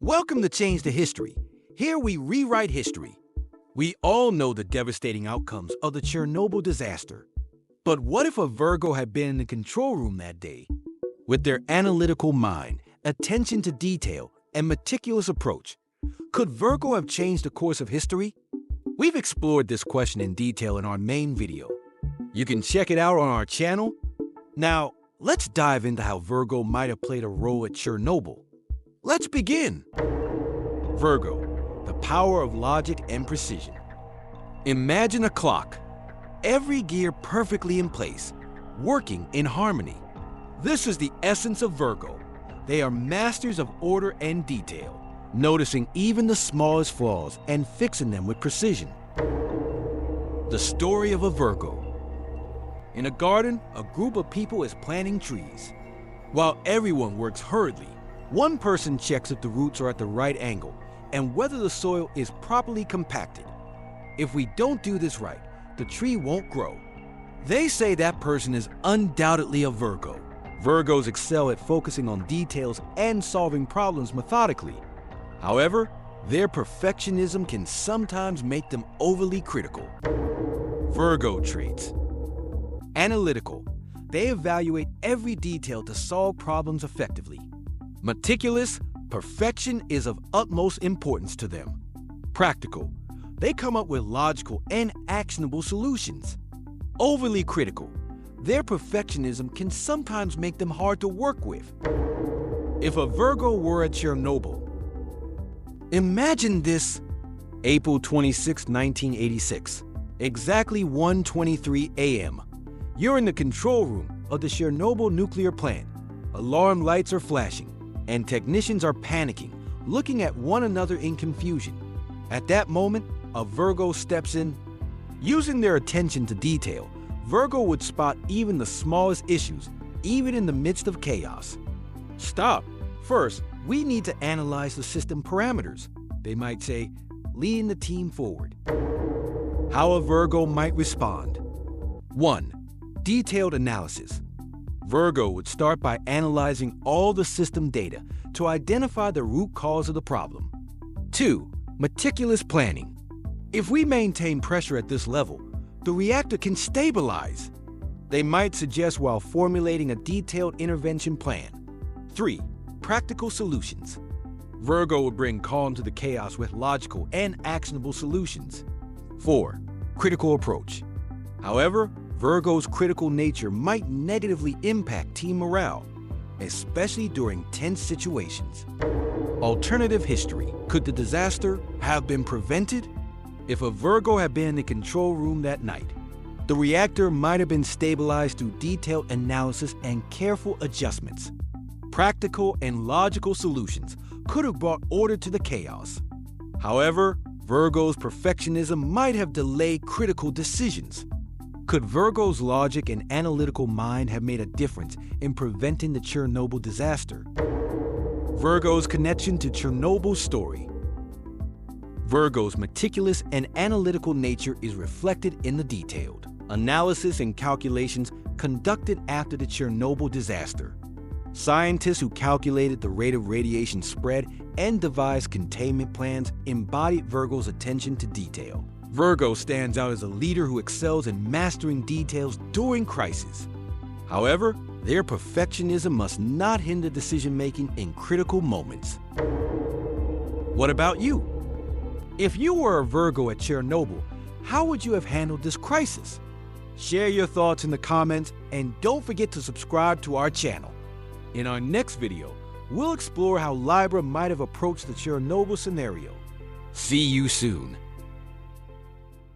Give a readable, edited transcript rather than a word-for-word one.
Welcome to Change the History. Here we rewrite history. We all know the devastating outcomes of the Chernobyl disaster. But what if a Virgo had been in the control room that day? With their analytical mind, attention to detail, and meticulous approach, could Virgo have changed the course of history? We've explored this question in detail in our main video. You can check it out on our channel. Now, let's dive into how Virgo might have played a role at Chernobyl. Let's begin. Virgo, the power of logic and precision. Imagine a clock, every gear perfectly in place, working in harmony. This is the essence of Virgo. They are masters of order and detail, noticing even the smallest flaws and fixing them with precision. The story of a Virgo. In a garden, a group of people is planting trees. While everyone works hurriedly, one person checks if the roots are at the right angle and whether the soil is properly compacted. If we don't do this right, the tree won't grow. They say that person is undoubtedly a Virgo. Virgos excel at focusing on details and solving problems methodically. However, their perfectionism can sometimes make them overly critical. Virgo traits. Analytical. They evaluate every detail to solve problems effectively. Meticulous. Perfection is of utmost importance to them. Practical. They come up with logical and actionable solutions. Overly critical. Their perfectionism can sometimes make them hard to work with. If a Virgo were at Chernobyl, imagine this. April 26, 1986, exactly 1:23 a.m. You're in the control room of the Chernobyl nuclear plant. Alarm lights are flashing, and technicians are panicking, looking at one another in confusion. At that moment, a Virgo steps in. Using their attention to detail, Virgo would spot even the smallest issues, even in the midst of chaos. Stop. First, we need to analyze the system parameters, they might say, leading the team forward. How a Virgo might respond. 1. Detailed analysis. Virgo would start by analyzing all the system data to identify the root cause of the problem. 2. Meticulous planning. If we maintain pressure at this level, the reactor can stabilize. They might suggest while formulating a detailed intervention plan. 3. Practical solutions. Virgo would bring calm to the chaos with logical and actionable solutions. 4. Critical approach. However, Virgo's critical nature might negatively impact team morale, especially during tense situations. Alternative history. Could the disaster have been prevented? If a Virgo had been in the control room that night, the reactor might have been stabilized through detailed analysis and careful adjustments. Practical and logical solutions could have brought order to the chaos. However, Virgo's perfectionism might have delayed critical decisions. Could Virgo's logic and analytical mind have made a difference in preventing the Chernobyl disaster? Virgo's connection to Chernobyl's story. Virgo's meticulous and analytical nature is reflected in the detailed analysis and calculations conducted after the Chernobyl disaster. Scientists who calculated the rate of radiation spread and devised containment plans embodied Virgo's attention to detail. Virgo stands out as a leader who excels in mastering details during crisis. However, their perfectionism must not hinder decision-making in critical moments. What about you? If you were a Virgo at Chernobyl, how would you have handled this crisis? Share your thoughts in the comments and don't forget to subscribe to our channel. In our next video, we'll explore how Libra might have approached the Chernobyl scenario. See you soon.